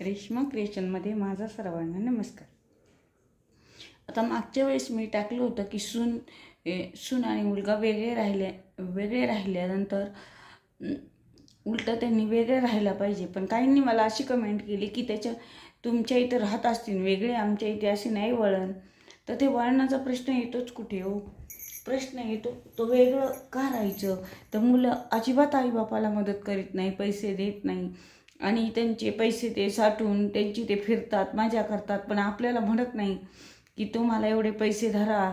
रेश्मा क्रिएशनमध्ये माझा सर्वांना नमस्कार। आता मागच्या वेळेस मी टाकलं होतं की सून आणि मुलगा वेगळे राहिल्यानंतर उलटं त्यांनी वेगळे राहायला पाहिजे। पण काहींनी मला अशी कमेंट केली की तुमच्या इथं राहत असतील वेगळे, आमच्या इथे असे नाही वळण। तर ते वळणाचा प्रश्न येतोच कुठे हो? प्रश्न येतो तो वेगळं का राहायचं? तर मुलं अजिबात आईबापाला मदत करीत नाही, पैसे देत नाही आणि त्यांचे पैसे ते साठवून त्यांची ते फिरतात, मजा करतात, पण आपल्याला म्हणत नाही की तुम्हाला एवढे पैसे धरा,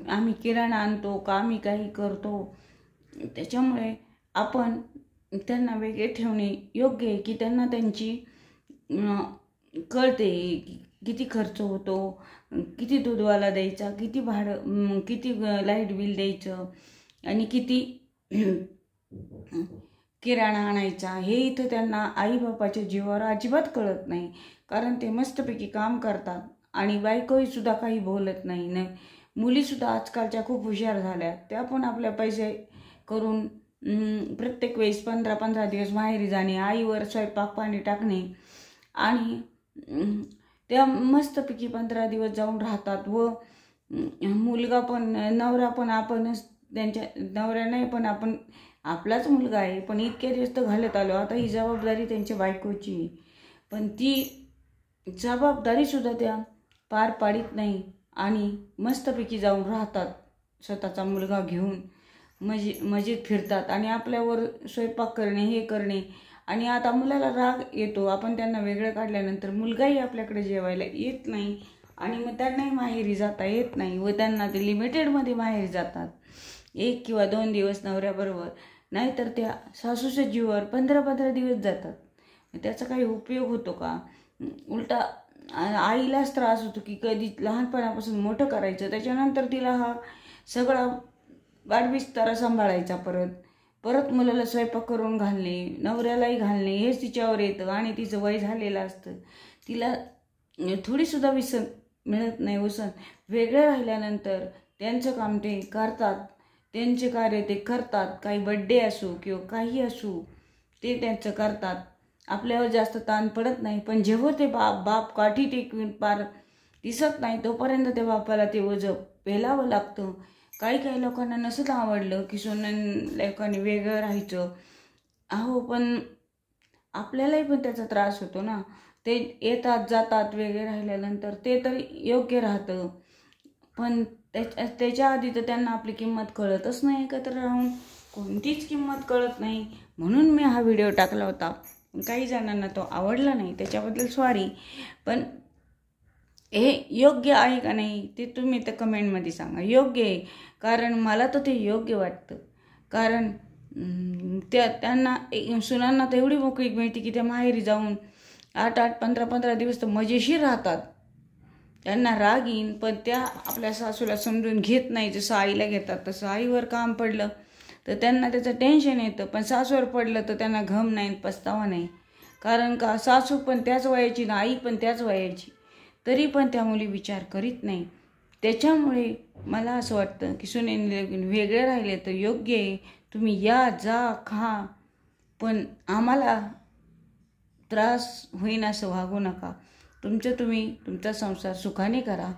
आम्ही किराणा आणतो का आम्ही काही करतो। त्याच्यामुळे आपण त्यांना वेगळे ठेवणे योग्य आहे की त्यांना त्यांची कळते किती खर्च होतो, किती दूधवाला द्यायचा, किती भाडं, किती लाईट बिल द्यायचं आणि किती किराणा आणायचा, हे इथं त्यांना आईबापाच्या जीवावर अजिबात कळत नाही। कारण ते मस्तपैकी काम करतात आणि बायकोही सुद्धा काही बोलत नाही। मुलीसुद्धा आजकालच्या खूप हुशार झाल्या, त्या पण आपल्या पैसे करून प्रत्येक वेळेस 15-15 दिवस माहेरी जाणे, आईवर स्वयंपाक पाणी टाकणे आणि त्या मस्तपैकी 15 दिवस जाऊन राहतात। व मुलगा पण नवरा पण आपणच त्यांच्या नवरा नाही, पण आपण आपलाच मुलगा आहे, पण इतके दिवस तर घालत आलो, आता ही जबाबदारी त्यांच्या बायकोची, पण ती जबाबदारीसुद्धा त्या पार पाडित नाही आणि मस्तपैकी जाऊन राहतात स्वतःचा मुलगा घेऊन, मजेत फिरतात आणि आपल्यावर स्वयंपाक करणे हे करणे। आणि आता मुलाला राग येतो, आपण त्यांना वेगळं काढल्यानंतर मुलगाही आपल्याकडे जेवायला येत नाही आणि मग त्यांनाही माहेरी जाता येत नाही व त्यांना ते लिमिटेडमध्ये माहेरी जातात 1 किंवा 2 दिवस नवऱ्याबरोबर, नाहीतर त्या सासूच्या जीवावर 15-15 दिवस जातात। त्याचा काही उपयोग होतो का? उलटा आईलाच त्रास होतो की कधी लहानपणापासून मोठं करायचं, त्याच्यानंतर तिला हा सगळा बाडबिस्तारा सांभाळायचा, परत मुलाला स्वयंपाक करून घालणे, नवऱ्यालाही घालणे, हेच तिच्यावर येतं आणि तिचं वय झालेलं असतं, तिला थोडीसुद्धा विसर मिळत नाही। वेगळं राहिल्यानंतर त्यांचं काम ते करतात, त्यांचे कार्य ते करतात, काही बड्डे असो किंवा काही असो ते त्यांचं करतात, आपल्यावर जास्त ताण पडत नाही। पण जेव्हा ते बाप काठी टेकून पार दिसत नाही तोपर्यंत त्या बापाला ते ओझं पेलावं लागतं। काही लोकांना नसतं आवडलं की लोकांनी वेगळं राहायचं, अहो पण आपल्यालाही पण त्याचा त्रास होतो ना। ते येतात जातात वेगळे राहिल्यानंतर, ते तर योग्य राहतं, पण त्याच्या आधी तर त्यांना आपली किंमत कळतच नाही, एकत्र राहून कोणतीच किंमत कळत नाही। म्हणून मी हा व्हिडिओ टाकला होता, काही जणांना तो आवडला नाही, त्याच्याबद्दल सॉरी, पण हे योग्य आहे का नाही ते तुम्ही तर कमेंटमध्ये सांगा। योग्य आहे, कारण मला तर ते योग्य वाटतं, कारण त्यांना सुनांना तेवढी मोकळी मिळते की त्या माहेरी जाऊन 8-8, 15-15 दिवस तर मजेशीर राहतात। त्यांना राग येईन पण त्या आपल्या सासूला समजून घेत नाही, जसं आईला घेतात तसं। आईवर काम पडलं तर त्यांना त्याचं टेन्शन येतं, पण सासूवर पडलं तर त्यांना घम नाही, पस्तावा नाही। कारण का, सासू पण त्याच वयाची ना आई पण त्याच वयाची, तरी पण त्या मुली विचार करीत नाही। त्याच्यामुळे मला असं वाटतं की सुनेने वेगळे राहिले तर योग्य आहे, तुम्ही या जा खा, पण आम्हाला त्रास होईन असं वागू नका, तुम्ही तुमचा संसार सुखाने करा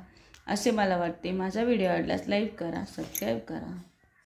असे मला वाटते। माझा व्हिडिओ आवडल्यास लाईक करा, सबस्क्राईब करा।